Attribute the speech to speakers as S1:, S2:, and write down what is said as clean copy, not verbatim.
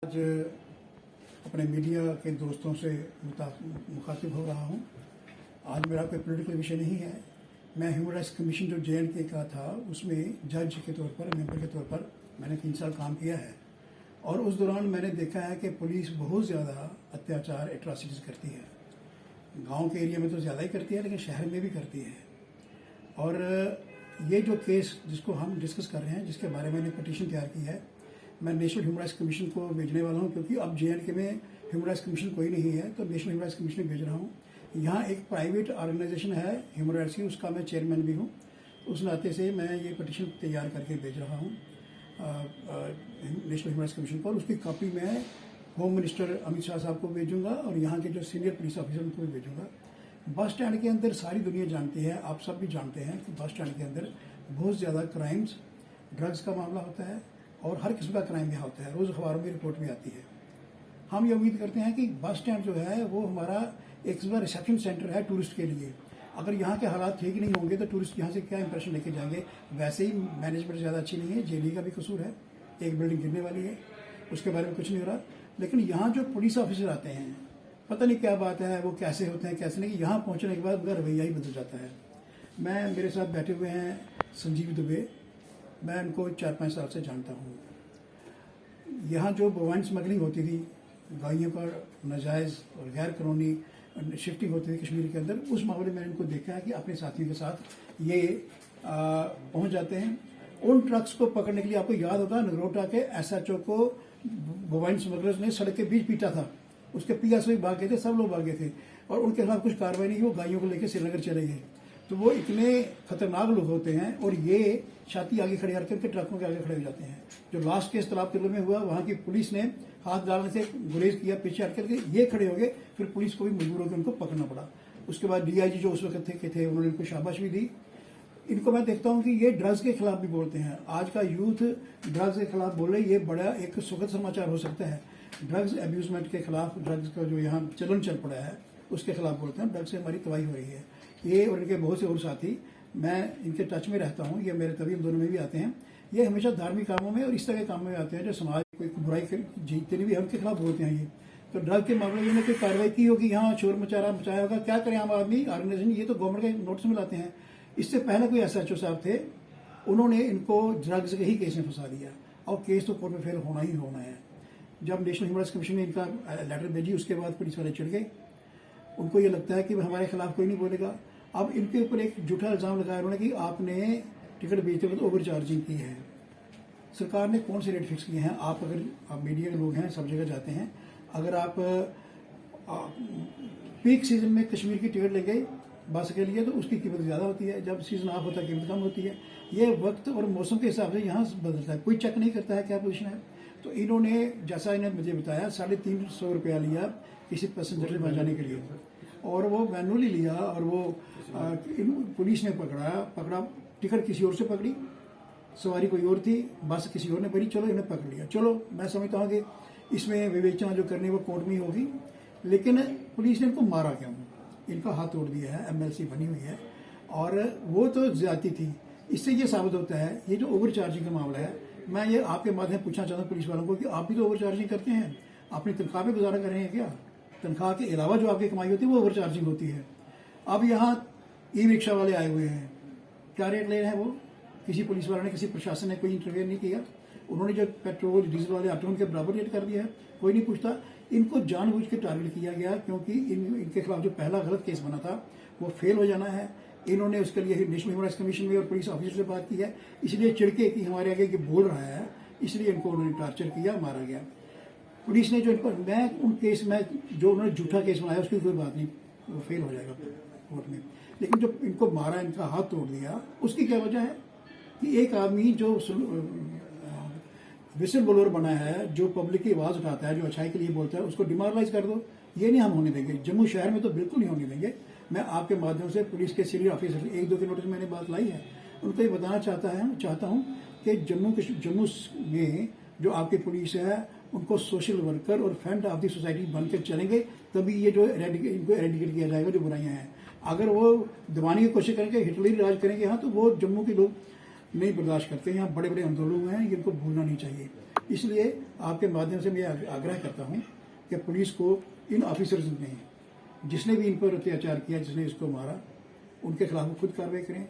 S1: आज अपने मीडिया के दोस्तों से मुखातिब हो रहा हूँ। आज मेरा कोई पॉलिटिकल विषय नहीं है। मैं ह्यूमन राइट्स कमीशन जो JNK का था उसमें जज के तौर पर, मेंबर के तौर पर मैंने 3 साल काम किया है और उस दौरान मैंने देखा है कि पुलिस बहुत ज़्यादा अत्याचार, एट्रॉसिटीज़ करती है। गांव के एरिया में तो ज़्यादा ही करती है, लेकिन शहर में भी करती है। और ये जो केस जिसको हम डिस्कस कर रहे हैं, जिसके बारे में मैंने पटिशन तैयार की है, मैं नेशनल ह्यूमन राइट्स कमीशन को भेजने वाला हूँ, क्योंकि अब JNK में ह्यूमन राइट्स कमीशन कोई नहीं है, तो नेशनल ह्यूमन राइट्स कमीशन भेज रहा हूँ। यहाँ एक प्राइवेट ऑर्गेनाइजेशन है ह्यूमन राइट्स की, उसका मैं चेयरमैन भी हूँ। उस नाते से मैं ये पटिशन तैयार करके भेज रहा हूँ नेशनल ह्यूमन राइट्स कमीशन पर। उसकी कॉपी मैं होम मिनिस्टर अमित शाह साहब को भेजूंगा और यहाँ के जो सीनियर पुलिस ऑफिसर उनको भी भेजूंगा। बस स्टैंड के अंदर सारी दुनिया जानती है, आप सब भी जानते हैं कि बस स्टैंड के अंदर बहुत ज़्यादा क्राइम्स, ड्रग्स का मामला होता है और हर किस्म का क्राइम यहाँ होता है। रोज़ अखबारों में रिपोर्ट में आती है। हम ये उम्मीद करते हैं कि बस स्टैंड जो है वो हमारा एक रिसेप्शन सेंटर है टूरिस्ट के लिए। अगर यहाँ के हालात ठीक नहीं होंगे तो टूरिस्ट यहाँ से क्या इंप्रेशन लेके जाएंगे। वैसे ही मैनेजमेंट ज़्यादा अच्छी नहीं है, JD का भी कसूर है, एक बिल्डिंग गिरने वाली है, उसके बारे में कुछ नहीं हो रहा। लेकिन यहाँ जो पुलिस ऑफिसर आते हैं, पता नहीं क्या बात है, वो कैसे होते हैं कैसे नहीं, यहाँ पहुँचने के बाद उनका रवैया ही बदल जाता है। मेरे साथ बैठे हुए हैं संजीव दुबे, मैं उनको 4-5 साल से जानता हूँ। यहाँ जो बवाइन स्मगलिंग होती थी, गाड़ियों पर नाजायज़ और गैर कानूनी शिफ्टिंग होती थी कश्मीर के अंदर, उस मामले में इनको देखा है कि अपने साथियों के साथ ये पहुँच जाते हैं। उन ट्रक्स को पकड़ने के लिए आपको याद होगा नगरोटा के SHO को बवाइन स्मगलर्स ने सड़क के बीच पीटा था। उसके PSO भी भाग गए थे, सब लोग भाग गए थे और उनके खिलाफ कुछ कार्रवाई नहीं, वो गाड़ियों को लेकर श्रीनगर चले गए। तो वो इतने खतरनाक लोग होते हैं और ये छाती आगे खड़े करके ट्रकों के आगे खड़े हो जाते हैं। जो लास्ट केस तालाब किलो में हुआ, वहाँ की पुलिस ने हाथ डालने से गुरेज किया, पीछे हट करके ये खड़े हो गए, फिर पुलिस को भी मजबूर होकर उनको पकड़ना पड़ा। उसके बाद DIG जो उस वक्त थे उन्होंने इनको शाबाश भी दी। इनको मैं देखता हूँ कि ये ड्रग्स के खिलाफ भी बोलते हैं। आज का यूथ ड्रग्स के खिलाफ बोले, ये बड़ा एक सुखद समाचार हो सकता है। ड्रग्स अब्यूजमेंट के खिलाफ, ड्रग्स का जो यहाँ चलन चल पड़ा है उसके खिलाफ बोलते हैं। ड्रग्स से हमारी तबाही हो रही है। ये और इनके बहुत से और साथी, मैं इनके टच में रहता हूँ, ये मेरे तभी दोनों में भी आते हैं। ये हमेशा धार्मिक कामों में और इस तरह के कामों में आते हैं जो समाज कोई बुराई जितने भी उनके खिलाफ बोलते हैं। ये तो ड्रग के मामले में कोई कार्रवाई की होगी, यहाँ शोर मचाया होगा, क्या करें आम आदमी ऑर्गेनाइजेशन, ये तो गवर्नमेंट के नोटिस में लाते हैं। इससे पहले कोई SHO साहब थे, उन्होंने इनको ड्रग्स के ही केस में फंसा दिया और केस तो कोर्ट में फेल होना ही होना है। जब नेशनल ह्यूमन राइट्स कमीशन ने इनका लेटर भेजी, उसके बाद पुलिस वाले चिढ़ गए। उनको ये लगता है कि हमारे खिलाफ कोई नहीं बोलेगा। अब इनके ऊपर एक झूठा इल्ज़ाम लगाया उन्होंने कि आपने टिकट बेचते वक्त ओवर चार्जिंग की है। सरकार ने कौन से रेट फिक्स किए हैं? आप मीडिया के लोग हैं, सब जगह जाते हैं। अगर आप पीक सीजन में कश्मीर की टिकट लेंगे बस के लिए तो उसकी कीमत ज़्यादा होती है, जब सीजन ऑफ होता है कीमत कम होती है। ये वक्त और मौसम के हिसाब से यहाँ बदलता है, कोई चेक नहीं करता है क्या पोजीशन है। तो इन्होंने, जैसा इन्हें मुझे बताया, 350 रुपया लिया किसी पैसेंजर से वहाँ जाने के लिए और वो मैनुअली लिया और वो पुलिस ने पकड़ा। टिकट किसी और से पकड़ी, सवारी कोई और थी, बस किसी और ने भरी, चलो इन्हें पकड़ लिया। चलो मैं समझता हूँ कि इसमें विवेचना जो करनी वो कोर्ट में ही होगी, लेकिन पुलिस ने इनको मारा क्यों? इनका हाथ तोड़ दिया है, MLC बनी हुई है और वो तो ज्यादती थी। इससे ये साबित होता है, ये जो ओवर चार्जिंग का मामला है, मैं ये आपके माध्यम पूछना चाहता हूँ पुलिस वालों को कि आप भी तो ओवर चार्जिंग करते हैं, अपनी तनख्वाह पे गुजारा कर रहे हैं क्या? तनख्वाह के अलावा जो आपकी कमाई होती है वो ओवर चार्जिंग होती है। अब यहाँ ई-रिक्शा वाले आए हुए हैं, क्या रेट ले रहे हैं वो? किसी पुलिस वाले ने, किसी प्रशासन ने कोई इंटरवेयर नहीं किया। उन्होंने जो पेट्रोल डीजल वाले आते हैं उनके बराबर रेट कर दिया है, कोई नहीं पूछता। इनको जानबूझ के टारगेट किया गया क्योंकि इनके खिलाफ जो पहला गलत केस बना था वो फेल हो जाना है। इन्होंने उसके लिए नेशनल ह्यूमन राइट्स कमीशन में और पुलिस ऑफिसर से बात की है, इसलिए चिड़के कि हमारे आगे ये बोल रहा है, इसलिए इनको उन्होंने टार्चर किया, मारा गया। पुलिस ने जो इन पर, मैं उन केस में जो उन्होंने झूठा केस बनाया उसकी कोई बात नहीं, वो फेल हो जाएगा कोर्ट में। लेकिन जो इनको मारा, इनका हाथ तोड़ दिया, उसकी क्या वजह है कि एक आदमी जो विसल ब्लोअर बना है, जो पब्लिक की आवाज़ उठाता है, जो अच्छाई के लिए बोलता है, उसको डिमोरलाइज कर दो। ये नहीं हम होने देंगे, जम्मू शहर में तो बिल्कुल नहीं होने देंगे। मैं आपके माध्यम से पुलिस के सीनियर ऑफिसर 1-2 के नोटिस मैंने बात लाई है, उनको ये बताना चाहता हूँ कि जम्मू में जो आपकी पुलिस है उनको सोशल वर्कर और फ्रेंड ऑफ द सोसाइटी बनकर चलेंगे, तभी ये जो इनको एरेडिकेट किया जाएगा जो बुराइयां हैं। अगर वो दबाने की कोशिश करेंगे, हिटलरी राज करेंगे यहाँ, तो वो जम्मू के लोग नहीं बर्दाश्त करते। यहाँ बड़े बड़े आंदोलन हैं, इनको भूलना नहीं चाहिए। इसलिए आपके माध्यम से मैं आग्रह करता हूं कि पुलिस को इन ऑफिसर्स ने जिसने भी इन पर अत्याचार किया, जिसने इसको मारा, उनके खिलाफ खुद कार्रवाई करें।